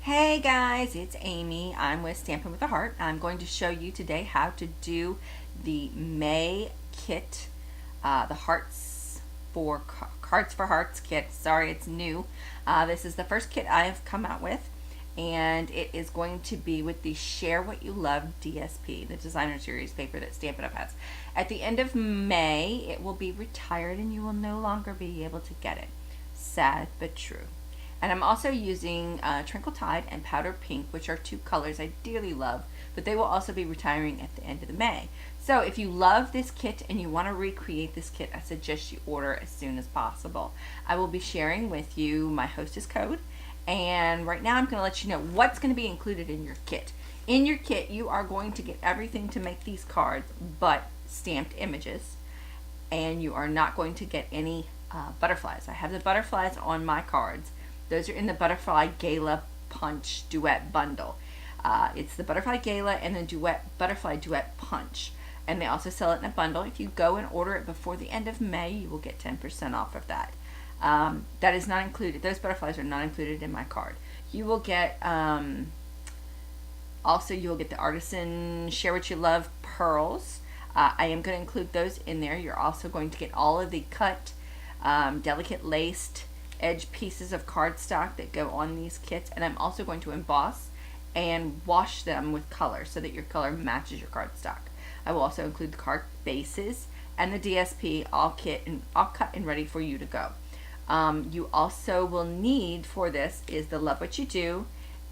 Hey guys, it's Amy. I'm with Stampin' with a Heart. I'm going to show you today how to do the May kit, the Cards for Hearts kit. Sorry, it's new. This is the first kit I have come out with, and it is going to be with the Share What You Love DSP, the designer series paper that Stampin' Up! Has. At the end of May, it will be retired and you will no longer be able to get it. Sad but true. And I'm also using Twinkle Tide and Powder Pink, which are two colors I dearly love, but they will also be retiring at the end of the May. So if you love this kit and you want to recreate this kit, I suggest you order as soon as possible. I will be sharing with you my hostess code, and right now I'm going to let you know what's going to be included in your kit. In your kit, you are going to get everything to make these cards but stamped images, and you are not going to get any butterflies. I have the butterflies on my cards. Those are in the Butterfly Gala Punch Duet Bundle. It's the Butterfly Gala and the Butterfly Duet Punch. And they also sell it in a bundle. If you go and order it before the end of May, you will get 10% off of that. That is not included. Those butterflies are not included in my card. You will get, also you will get the Artisan Share What You Love pearls. I am going to include those in there. You're also going to get all of the cut, delicate laced edge pieces of cardstock that go on these kits, and I'm also going to emboss and wash them with color so that your color matches your cardstock. I will also include the card bases and the DSP all cut and ready for you to go. You also will need for this is the Love What You Do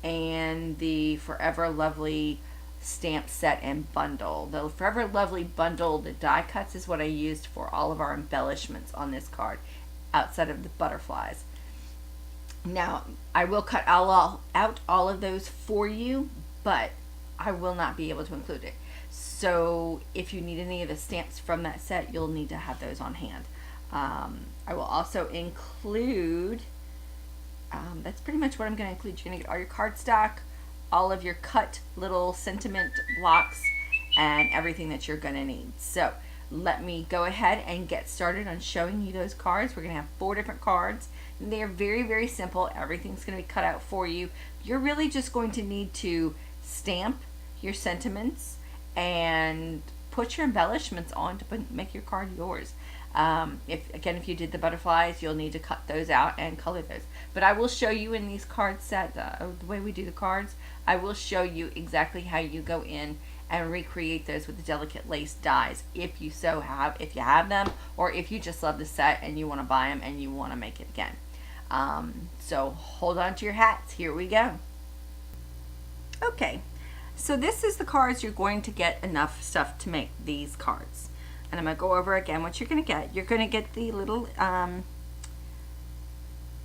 and the Forever Lovely stamp set and bundle. The Forever Lovely bundle, the die cuts, is what I used for all of our embellishments on this card outside of the butterflies. Now, I will cut out all of those for you, but I will not be able to include it. So if you need any of the stamps from that set, you'll need to have those on hand. I will also include, that's pretty much what I'm going to include. You're going to get all your cardstock, all of your cut little sentiment blocks, and everything that you're going to need. So let me go ahead and get started on showing you those cards. We're going to have 4 different cards. They are very, very simple. Everything's going to be cut out for you. You're really just going to need to stamp your sentiments and put your embellishments on to make your card yours. If you did the butterflies, you'll need to cut those out and color those. But I will show you in these card set, the way we do the cards, I will show you exactly how you go in and recreate those with the delicate lace dies if you have them, or if you just love the set and you want to buy them and you want to make it again. So hold on to your hats. Here we go. Okay, so this is the cards you're going to get enough stuff to make these cards. And I'm going to go over again what you're going to get. You're going to get the little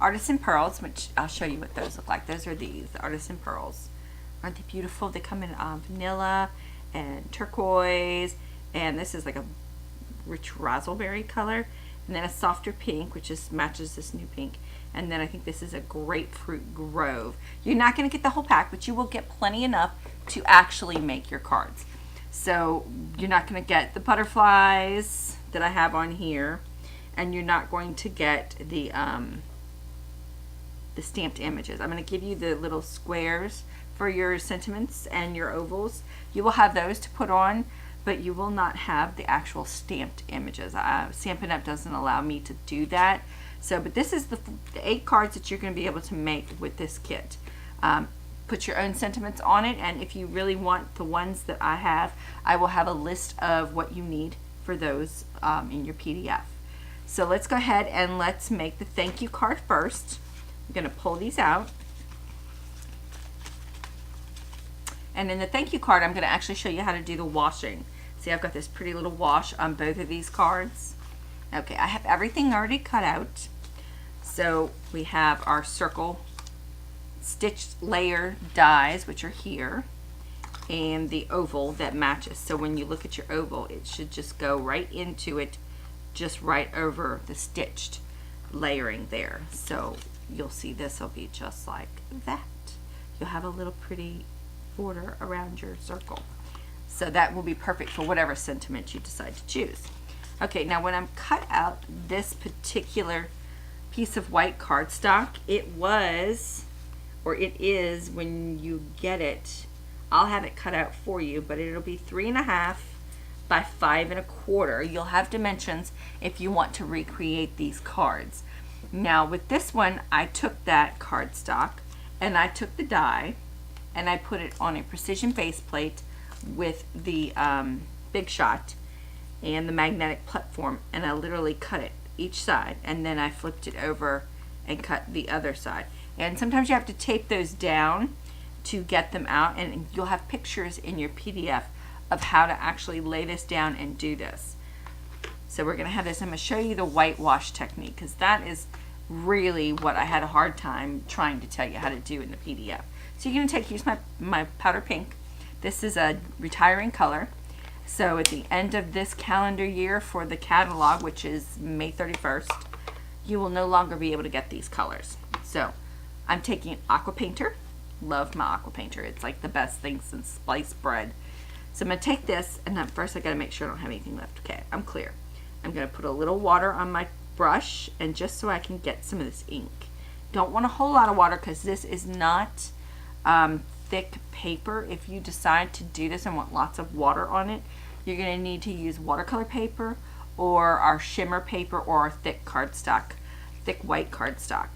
Artisan Pearls, which I'll show you what those look like. Those are the Artisan Pearls. Aren't they beautiful? They come in vanilla and turquoise, and this is like a rich raspberry color, and then a softer pink, which matches this new pink, and then I think this is a grapefruit grove. You're not going to get the whole pack, but you will get plenty enough to actually make your cards. So you're not going to get the butterflies that I have on here, and you're not going to get the stamped images. I'm going to give you the little squares for your sentiments and your ovals. You will have those to put on, but you will not have the actual stamped images. Stampin' Up! Doesn't allow me to do that. But this is the 8 cards that you're going to be able to make with this kit. Put your own sentiments on it, and if you really want the ones that I have, I will have a list of what you need for those in your PDF. So let's go ahead and let's make the thank you card first. I'm going to pull these out. And in the thank you card, I'm going to actually show you how to do the washing. See, I've got this pretty little wash on both of these cards. Okay, I have everything already cut out. So we have our circle stitched layer dies, which are here, and the oval that matches. So when you look at your oval, it should just go right into it, just right over the stitched layering there. So you'll see this will be just like that. You'll have a little pretty border around your circle. So that will be perfect for whatever sentiment you decide to choose. Okay, now when I'm cut out this particular piece of white cardstock, it was or it is when you get it. I'll have it cut out for you, but it'll be 3.5 by 5.25. You'll have dimensions if you want to recreate these cards. Now with this one, I took that cardstock and I took the die and I put it on a precision base plate with the Big Shot and the magnetic platform, and I literally cut it each side, and then I flipped it over and cut the other side. And sometimes you have to tape those down to get them out, and you'll have pictures in your PDF of how to actually lay this down and do this. So we're going to have this. I'm going to show you the whitewash technique, because that is really what I had a hard time trying to tell you how to do in the PDF. So you're going to use my powder pink. This is a retiring color. So at the end of this calendar year for the catalog, which is May 31st, you will no longer be able to get these colors. So I'm taking Aqua Painter. Love my Aqua Painter. It's like the best thing since sliced bread. So I'm going to take this, and then first I got to make sure I don't have anything left. Okay, I'm clear. I'm going to put a little water on my brush, and just so I can get some of this ink. Don't want a whole lot of water because this is not thick paper. If you decide to do this and want lots of water on it, you're going to need to use watercolor paper or our shimmer paper or our thick cardstock, thick white cardstock.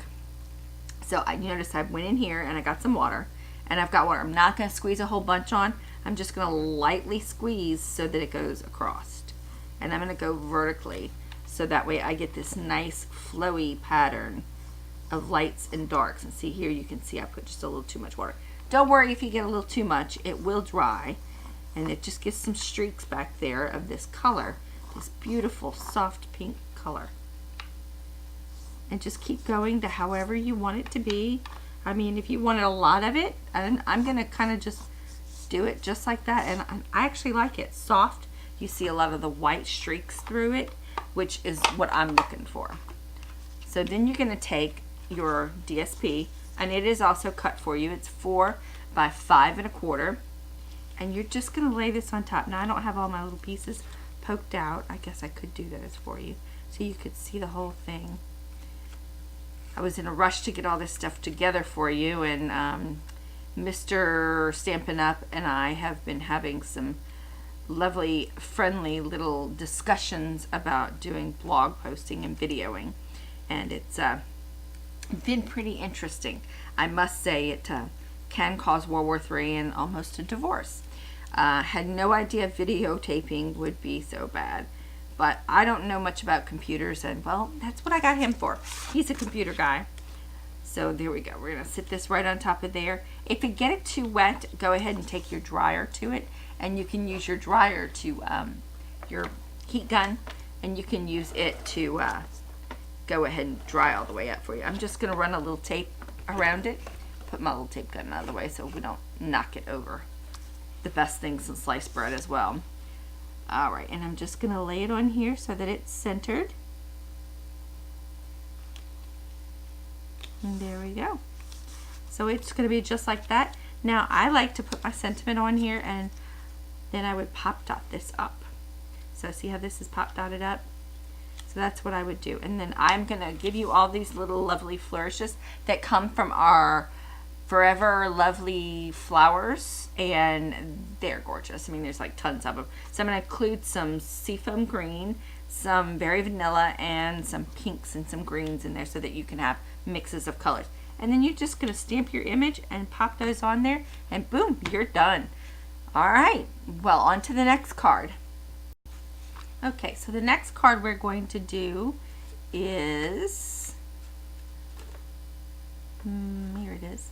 So I noticed I went in here and I got some water, and I've got water. I'm not going to squeeze a whole bunch on. I'm just going to lightly squeeze so that it goes across. And I'm going to go vertically so that way I get this nice flowy pattern of lights and darks. And see here, you can see I put just a little too much water. Don't worry if you get a little too much, it will dry. And it just gives some streaks back there of this color, this beautiful soft pink color. And just keep going to however you want it to be. I mean, if you wanted a lot of it, I'm going to kind of just do it just like that. And I actually like it soft. You see a lot of the white streaks through it, which is what I'm looking for. So then you're going to take your DSP, and it is also cut for you. It's 4 by 5.25. And you're just going to lay this on top. Now I don't have all my little pieces poked out. I guess I could do those for you so you could see the whole thing. I was in a rush to get all this stuff together for you, and Mr. Stampin' Up! And I have been having some lovely, friendly little discussions about doing blog posting and videoing, and it's been pretty interesting. I must say it can cause World War III and almost a divorce. Had no idea videotaping would be so bad, but I don't know much about computers, and well, that's what I got him for. He's a computer guy. So there we go. We're going to sit this right on top of there. If you get it too wet, go ahead and take your dryer to it, and you can use your dryer to your heat gun, and you can use it to go ahead and dry all the way up for you. I'm just going to run a little tape around it. Put my little tape gun out of the way so we don't knock it over. The best thing since sliced bread as well. Alright, and I'm just going to lay it on here so that it's centered. And there we go. So it's going to be just like that. Now I like to put my sentiment on here, and then I would pop dot this up. So see how this is pop dotted up? So that's what I would do. And then I'm going to give you all these little lovely flourishes that come from our Forever Lovely flowers, and they're gorgeous. I mean, there's like tons of them. So I'm going to include some seafoam green, some berry vanilla, and some pinks and some greens in there so that you can have mixes of colors. And then you're just going to stamp your image and pop those on there, and boom, you're done. All right, well, on to the next card. Okay, so the next card we're going to do is, here it is.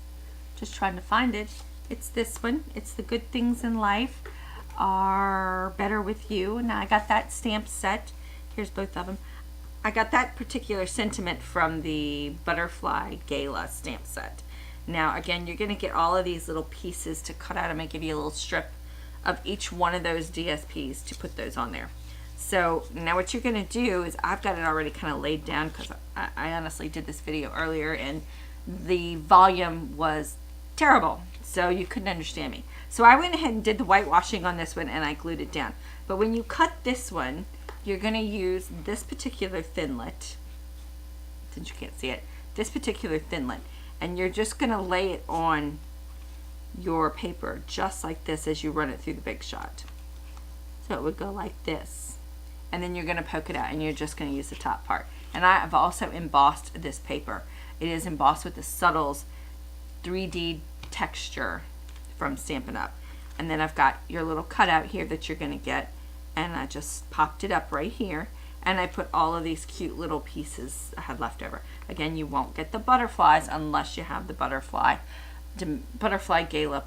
Just trying to find it. It's this one. It's The Good Things in Life Are Better With You. Now I got that stamp set. Here's both of them. I got that particular sentiment from the Butterfly Gala stamp set. Now again, you're going to get all of these little pieces to cut out. I'm going to give you a little strip of each one of those DSPs to put those on there. So now what you're going to do is, I've got it already kind of laid down because I honestly did this video earlier and the volume was terrible, so you couldn't understand me. So I went ahead and did the whitewashing on this one, and I glued it down. But when you cut this one, you're going to use this particular thinlet, since you can't see it, this particular thinlet, and you're just going to lay it on your paper just like this as you run it through the Big Shot. So it would go like this, and then you're going to poke it out, and you're just going to use the top part. And I have also embossed this paper. It is embossed with the Subtles 3D texture from Stampin' Up. And then I've got your little cutout here that you're going to get, and I just popped it up right here, and I put all of these cute little pieces I had left over. Again, you won't get the butterflies unless you have the Butterfly Gala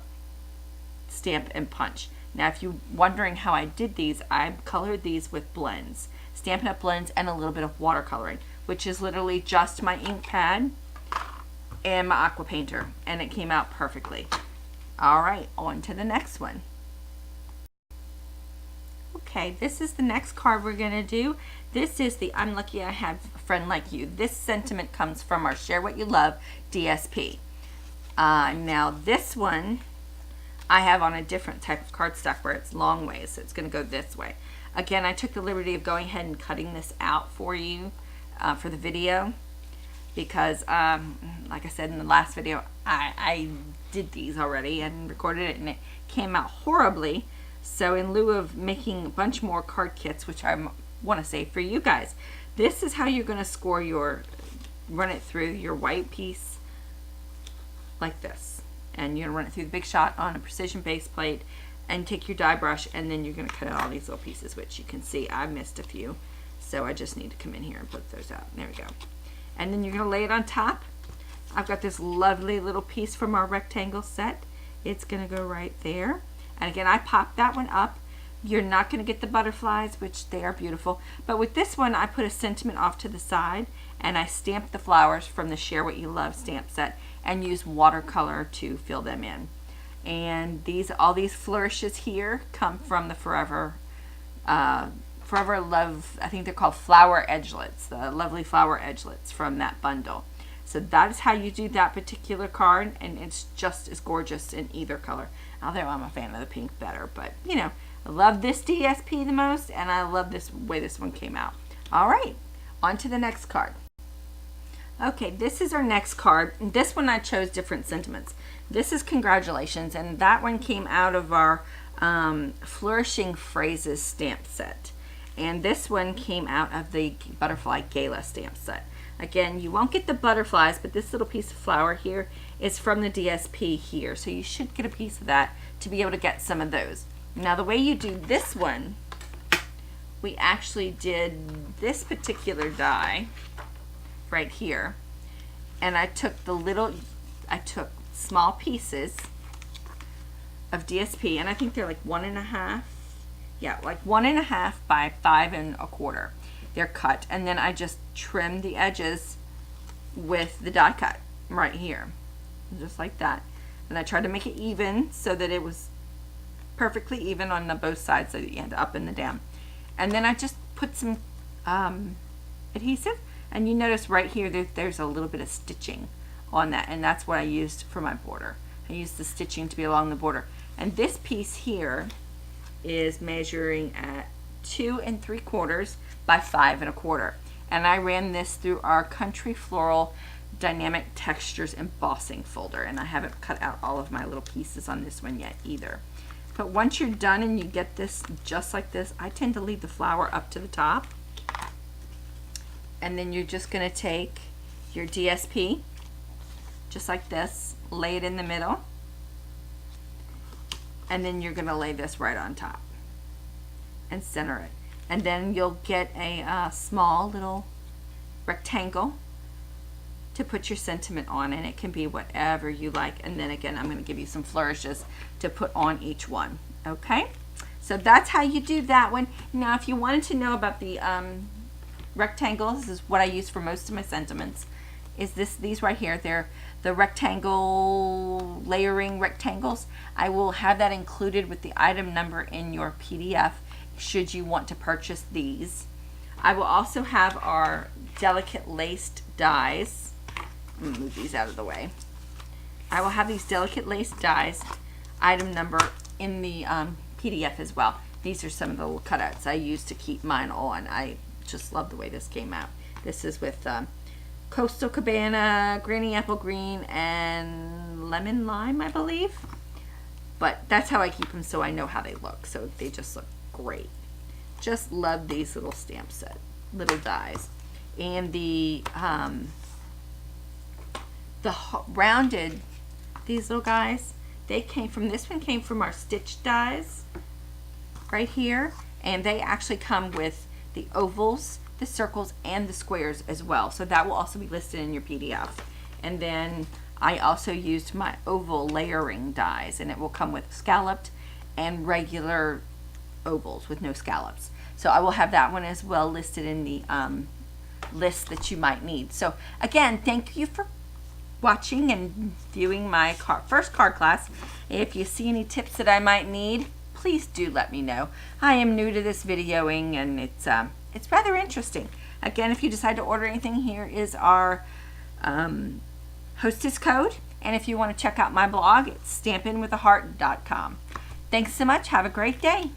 stamp and punch. Now, if you're wondering how I did these, I colored these with blends, Stampin' Up! Blends, and a little bit of watercoloring, which is literally just my ink pad and my aqua painter, and it came out perfectly. All right, on to the next one. Okay, this is the next card we're gonna do. This is the I'm Lucky I Have a Friend Like You. This sentiment comes from our Share What You Love DSP. Now this one I have on a different type of cardstock where it's long ways, so it's going to go this way. Again, I took the liberty of going ahead and cutting this out for you for the video because, like I said in the last video, I did these already and recorded it, and it came out horribly. So in lieu of making a bunch more card kits, which I want to save for you guys, this is how you're going to score run it through your white piece like this. And you're going to run it through the Big Shot on a precision base plate and take your die brush, and then you're going to cut out all these little pieces, which you can see I missed a few. So I just need to come in here and put those out. There we go. And then you're going to lay it on top. I've got this lovely little piece from our rectangle set. It's going to go right there. And again, I popped that one up. You're not going to get the butterflies, which they are beautiful. But with this one, I put a sentiment off to the side, and I stamped the flowers from the Share What You Love stamp set and use watercolor to fill them in. And all these flourishes here come from the Forever Love, I think they're called flower edgelets, the lovely flower edgelets from that bundle. So that is how you do that particular card, and it's just as gorgeous in either color. Although I'm a fan of the pink better, but you know, I love this DSP the most, and I love this way this one came out. All right, on to the next card. Okay, this is our next card. This one I chose different sentiments. This is Congratulations, and that one came out of our Flourishing Phrases stamp set. And this one came out of the Butterfly Gala stamp set. Again, you won't get the butterflies, but this little piece of flower here is from the DSP here. So you should get a piece of that to be able to get some of those. Now the way you do this one, we actually did this particular die right here, and I took small pieces of DSP, and I think they're like 1.5, yeah, like 1.5 by 5 1/4. They're cut, and then I just trimmed the edges with the die cut right here, just like that. And I tried to make it even so that it was perfectly even on both sides, so that you end up and the down. And then I just put some adhesive, and you notice right here that there's a little bit of stitching on that, and that's what I used for my border. I used the stitching to be along the border. And this piece here is measuring at 2 3/4 by 5 1/4. And I ran this through our Country Floral Dynamic Textures embossing folder, and I haven't cut out all of my little pieces on this one yet either. But once you're done and you get this just like this, I tend to leave the flower up to the top. And then you're just going to take your DSP, just like this, lay it in the middle, and then you're going to lay this right on top and center it. And then you'll get a small little rectangle to put your sentiment on, and it can be whatever you like. And then again, I'm going to give you some flourishes to put on each one. Okay, so that's how you do that one. Now if you wanted to know about the rectangles, this is what I use for most of my sentiments, is these right here. They're the rectangle layering rectangles. I will have that included with the item number in your PDF should you want to purchase these. I will also have our delicate laced dies. Let me move these out of the way. I will have these delicate laced dies item number in the PDF as well. These are some of the little cutouts I use to keep mine on. I just love the way this came out. This is with Coastal Cabana, Granny Apple Green, and Lemon Lime, I believe. But that's how I keep them, so I know how they look. So they just look great. Just love these little stamp set, little dies. And the rounded, these little guys, they came from, this one came from our stitch dies right here. And they actually come with the ovals, the circles, and the squares as well. So that will also be listed in your PDF. And then I also used my oval layering dies, and it will come with scalloped and regular ovals with no scallops. So I will have that one as well listed in the list that you might need. So again, thank you for watching and viewing my first card class. If you see any tips that I might need, please do let me know. I am new to this videoing, and it's rather interesting. Again, if you decide to order anything, here is our hostess code. And if you want to check out my blog, it's stampinwithaheart.com. Thanks so much. Have a great day.